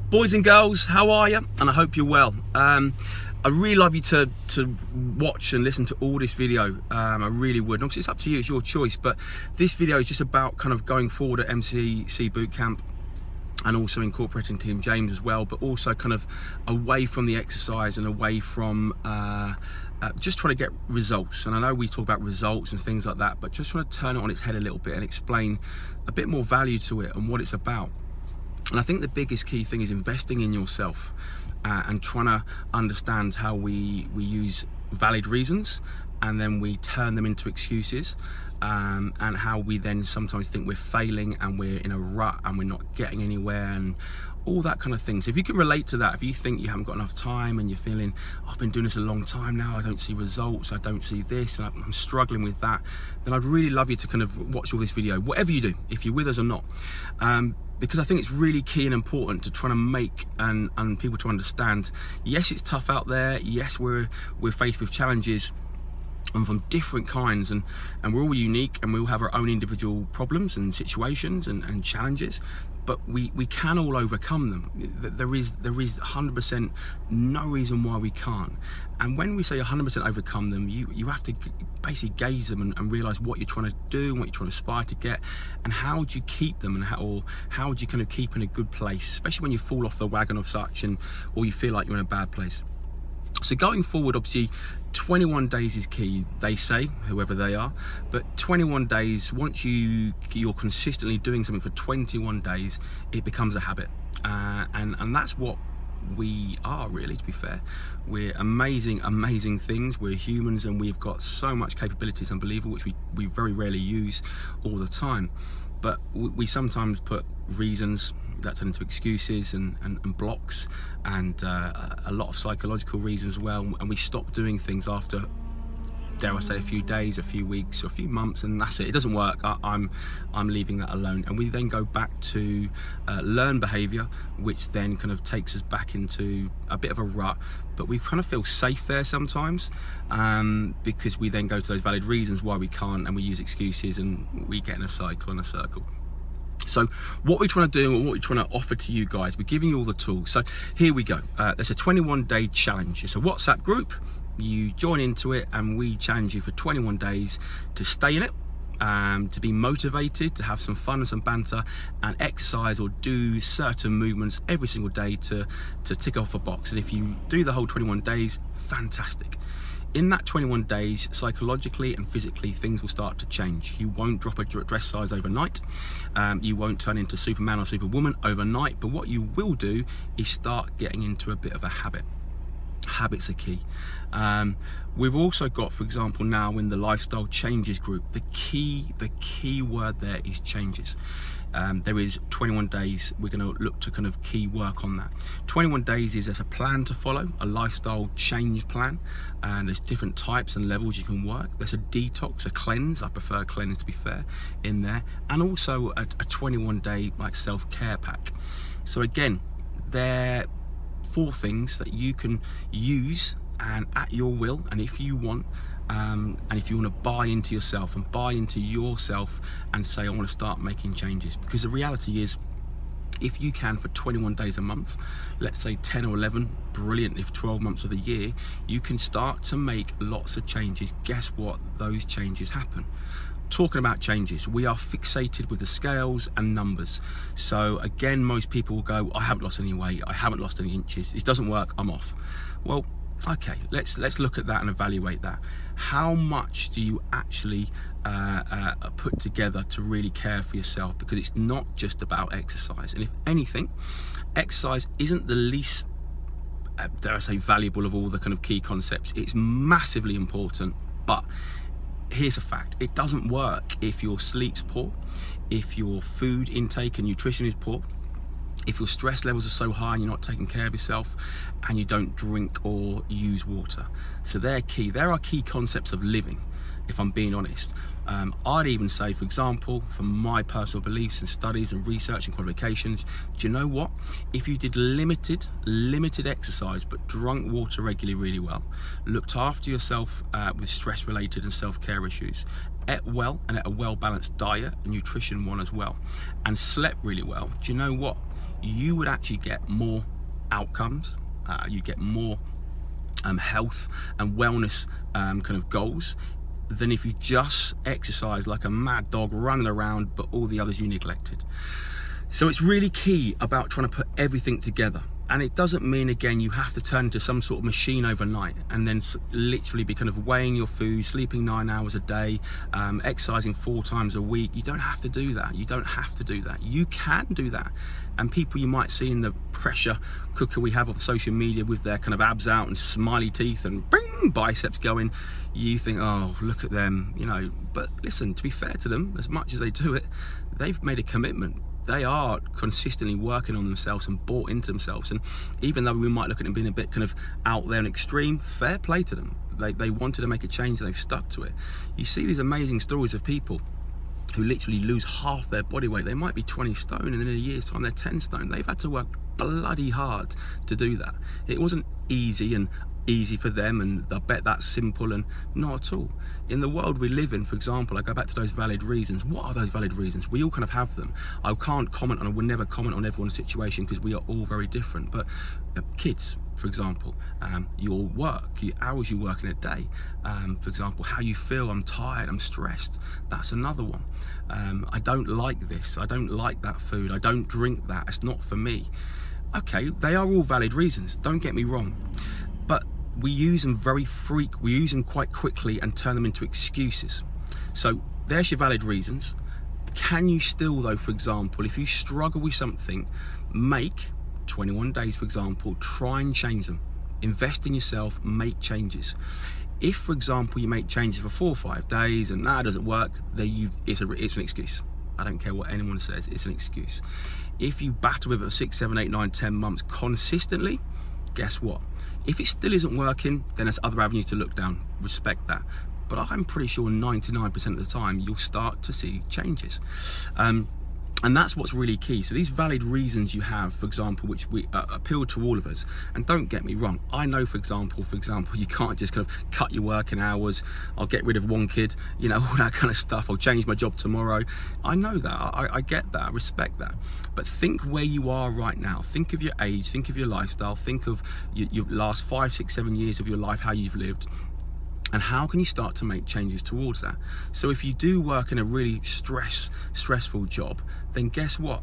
Boys and girls, how are you? And I hope you're well. I'd really love you to watch and listen to all this video. I really would. Obviously, it's up to you, it's your choice, but this video is just about kind of going forward at MCC Bootcamp and also incorporating Team James as well, but also kind of away from the exercise and away from just trying to get results. And I know we talk about results and things like that, but just want to turn it on its head a little bit and explain a bit more value to it and what it's about. And I think the biggest key thing is investing in yourself and trying to understand how we use valid reasons and then we turn them into excuses, and how we then sometimes think we're failing and we're in a rut and we're not getting anywhere and all that kind of thing. So if you can relate to that, if you think you haven't got enough time and you're feeling, oh, I've been doing this a long time now, I don't see results, I don't see this, and I'm struggling with that, then I'd really love you to kind of watch all this video, whatever you do, if you're with us or not. Because I think it's really key and important to try to make and people to understand, yes, it's tough out there, yes, we're faced with challenges and from different kinds, and we're all unique and we all have our own individual problems and situations and challenges, but we can all overcome them. There is 100% no reason why we can't. And when we say 100% overcome them, you have to basically gauge them and realize what you're trying to do and what you're trying to aspire to get, and how do you keep them, and how do you kind of keep in a good place, especially when you fall off the wagon of such or you feel like you're in a bad place. So going forward, obviously 21 days is key, they say, whoever they are, but 21 days, once you're consistently doing something for 21 days, it becomes a habit. And that's what we are, really, to be fair. We're amazing things. We're humans and we've got so much capabilities, unbelievable, which we very rarely use all the time. But we sometimes put reasons that turn into excuses and blocks, and a lot of psychological reasons as well, and we stop doing things after, dare I say, a few days, a few weeks, or a few months, and that's it. It doesn't work. I'm leaving that alone, and we then go back to learned behaviour, which then kind of takes us back into a bit of a rut. But we kind of feel safe there sometimes, because we then go to those valid reasons why we can't, and we use excuses, and we get in a cycle and a circle. So what we're trying to do and what we're trying to offer to you guys, we're giving you all the tools. So here we go. There's a 21-day challenge. It's a WhatsApp group. You join into it and we challenge you for 21 days to stay in it, to be motivated, to have some fun and some banter, and exercise or do certain movements every single day to tick off a box. And if you do the whole 21 days, fantastic. In that 21 days, psychologically and physically, things will start to change. You won't drop a dress size overnight. You won't turn into Superman or Superwoman overnight, but what you will do is start getting into a bit of a habit. Habits are key. We've also got, for example, now in the lifestyle changes group, the key word there is changes. There is 21 days. We're going to look to kind of key work on that. 21 days is there's a plan to follow, a lifestyle change plan, and there's different types and levels you can work. There's a detox, a cleanse. I prefer cleanse, to be fair, in there, and also a 21-day like self-care pack. So again, they're 4 things that you can use and at your will, and if you want, and if you want to buy into yourself and say, I want to start making changes. Because the reality is, if you can for 21 days a month, let's say 10 or 11, brilliant. If 12 months of the year, you can start to make lots of changes. Guess what? Those changes happen. Talking about changes, we are fixated with the scales and numbers. So again, most people will go, I haven't lost any weight, I haven't lost any inches, it doesn't work, I'm off. Well, okay, let's look at that and evaluate that. How much do you actually put together to really care for yourself? Because it's not just about exercise. And if anything, exercise isn't the least, dare I say, valuable of all the kind of key concepts. It's massively important, but here's a fact: it doesn't work if your sleep's poor, if your food intake and nutrition is poor, if your stress levels are so high and you're not taking care of yourself, and you don't drink or use water. So they're key. There are key concepts of living, if I'm being honest. I'd even say, for example, from my personal beliefs and studies and research and qualifications, do you know what? If you did limited exercise but drunk water regularly really well, looked after yourself with stress related and self-care issues, ate well and ate a well-balanced diet and nutrition one as well, and slept really well, do you know what? you would actually get more outcomes, you get more health and wellness kind of goals than if you just exercise like a mad dog running around, but all the others you neglected. So it's really key about trying to put everything together. And it doesn't mean, again, you have to turn into some sort of machine overnight and then literally be kind of weighing your food, sleeping 9 hours a day, exercising 4 times a week. You don't have to do that. You don't have to do that. You can do that. And people you might see in the pressure cooker we have of social media with their kind of abs out and smiley teeth and bing, biceps going, you think, oh, look at them, you know. But listen, to be fair to them, as much as they do it, they've made a commitment. They are consistently working on themselves and bought into themselves. And even though we might look at them being a bit kind of out there and extreme, fair play to them. They wanted to make a change and they've stuck to it. You see these amazing stories of people who literally lose half their body weight. They might be 20 stone and in a year's time they're 10 stone. They've had to work bloody hard to do that. It wasn't easy for them, and I bet that's simple, and not at all. In the world we live in, for example, I go back to those valid reasons. What are those valid reasons? We all kind of have them. I can't comment on, I will never comment on everyone's situation because we are all very different. But kids, for example, your work, your hours you work in a day, for example, how you feel, I'm tired, I'm stressed, that's another one. I don't like this, I don't like that food, I don't drink that, it's not for me. Okay, they are all valid reasons, don't get me wrong, but we use them we use them quite quickly and turn them into excuses. So there's your valid reasons. Can you still, though, for example, if you struggle with something, make 21 days, for example, try and change them. Invest in yourself, make changes. If, for example, you make changes for 4 or 5 days and it doesn't work, then it's an excuse. I don't care what anyone says, it's an excuse. If you battle with it for 6, 7, 8, 9, 10 months consistently, guess what? If it still isn't working, then there's other avenues to look down. Respect that. But I'm pretty sure 99% of the time you'll start to see changes. And that's what's really key. So these valid reasons you have, for example, which we appeal to all of us. And don't get me wrong, I know, for example, you can't just kind of cut your working hours. I'll get rid of one kid, you know, all that kind of stuff. I'll change my job tomorrow. I know that, I get that, I respect that. But think where you are right now. Think of your age, think of your lifestyle, think of your last 5, 6, 7 years of your life, how you've lived. And how can you start to make changes towards that? So if you do work in a really stressful job, then guess what?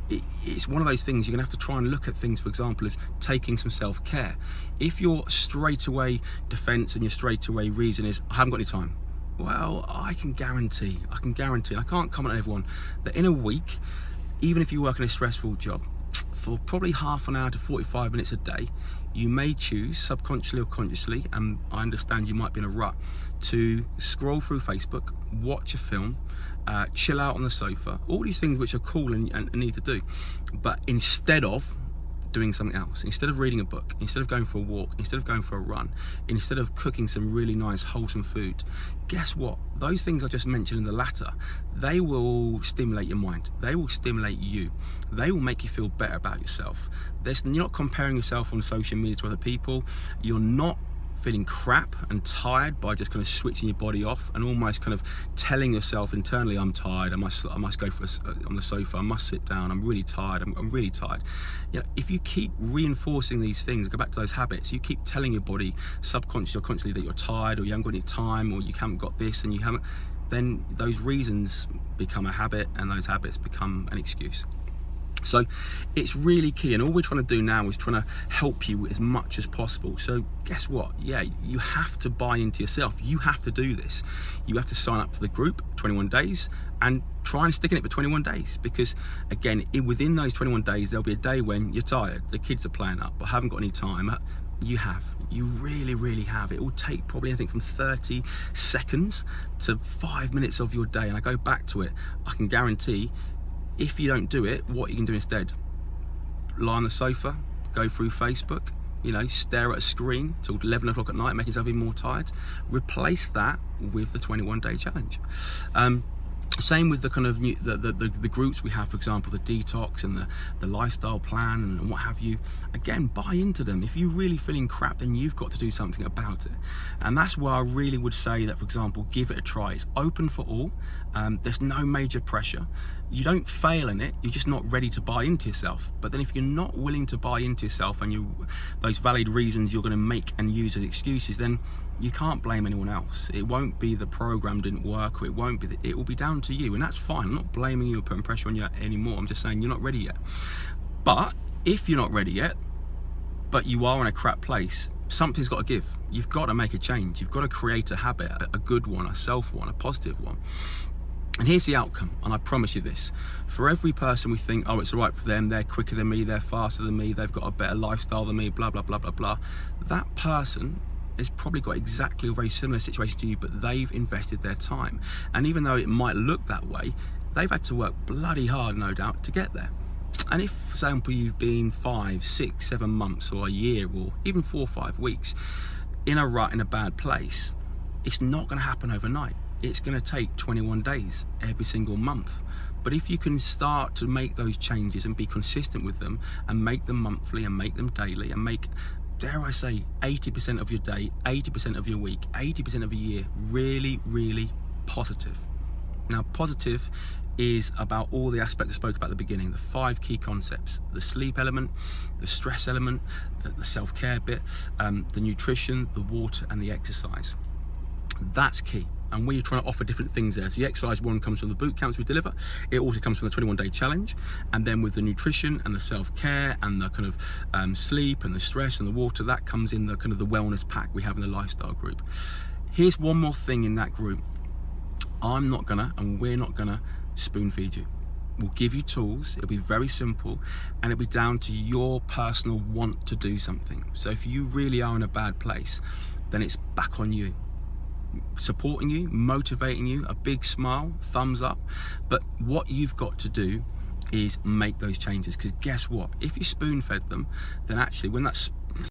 It's one of those things you're gonna have to try and look at things, for example, as taking some self-care. If your straightaway defense and your straightaway reason is, I haven't got any time, well, I can guarantee, and I can't comment on everyone, that in a week, even if you work in a stressful job, for probably half an hour to 45 minutes a day, you may choose, subconsciously or consciously, and I understand you might be in a rut, to scroll through Facebook, watch a film, chill out on the sofa, all these things which are cool and need to do. But instead of doing something else, instead of reading a book, instead of going for a walk, instead of going for a run, instead of cooking some really nice wholesome food, guess what? Those things I just mentioned in the latter, they will stimulate your mind, they will stimulate you, they will make you feel better about yourself. You're not comparing yourself on social media to other people, you're not feeling crap and tired by just kind of switching your body off and almost kind of telling yourself internally, I'm tired, I must go for on the sofa, I must sit down, I'm really tired, I'm really tired. You know, if you keep reinforcing these things, go back to those habits, you keep telling your body subconsciously or consciously that you're tired, or you haven't got any time, or you haven't got this and you haven't, then those reasons become a habit and those habits become an excuse. So it's really key, and all we're trying to do now is trying to help you as much as possible. So guess what? Yeah, you have to buy into yourself. You have to do this. You have to sign up for the group, 21 days, and try and stick in it for 21 days. Because again, within those 21 days, there'll be a day when you're tired, the kids are playing up, but haven't got any time. You really have. It will take probably anything from 30 seconds to 5 minutes of your day. And I go back to it, I can guarantee, if you don't do it, what you can do instead? Lie on the sofa, go through Facebook, you know, stare at a screen till 11 o'clock at night, making yourself even more tired. Replace that with the 21-day challenge. Same with the kind of the groups we have, for example, the detox and the lifestyle plan and what have you. Again, buy into them. If you're really feeling crap, then you've got to do something about it. And that's why I really would say that, for example, give it a try. It's open for all. There's no major pressure. You don't fail in it, you're just not ready to buy into yourself. But then if you're not willing to buy into yourself, and those valid reasons you're going to make and use as excuses, then you can't blame anyone else. It won't be the program didn't work, or it won't be it will be down to you, and that's fine. I'm not blaming you or putting pressure on you anymore. I'm just saying you're not ready yet. But if you're not ready yet, but you are in a crap place, something's got to give. You've got to make a change. You've got to create a habit, a good one, a self one, a positive one. And here's the outcome, and I promise you this. For every person we think, oh, it's all right for them, they're quicker than me, they're faster than me, they've got a better lifestyle than me, blah, blah, blah, blah, blah. That person has probably got exactly a very similar situation to you, but they've invested their time. And even though it might look that way, they've had to work bloody hard, no doubt, to get there. And if, for example, you've been 5, 6, 7 months or a year or even 4 or 5 weeks in a rut, in a bad place, it's not going to happen overnight. It's going to take 21 days every single month. But if you can start to make those changes and be consistent with them and make them monthly and make them daily and make, dare I say, 80% of your day, 80% of your week, 80% of your year really, really positive. Now, positive is about all the aspects I spoke about at the beginning, the 5 key concepts: the sleep element, the stress element, the self-care bit, the nutrition, the water, and the exercise. That's key. And we're trying to offer different things there. So the exercise one comes from the boot camps we deliver. It also comes from the 21-day challenge. And then with the nutrition and the self-care and the kind of sleep and the stress and the water, that comes in the kind of the wellness pack we have in the lifestyle group. Here's one more thing in that group. I'm not gonna, and we're not gonna spoon feed you. We'll give you tools. It'll be very simple, and it'll be down to your personal want to do something. So if you really are in a bad place, then it's back on you. Supporting you, motivating you, a big smile, thumbs up. But what you've got to do is make those changes, because guess what? If you spoon fed them, then actually when that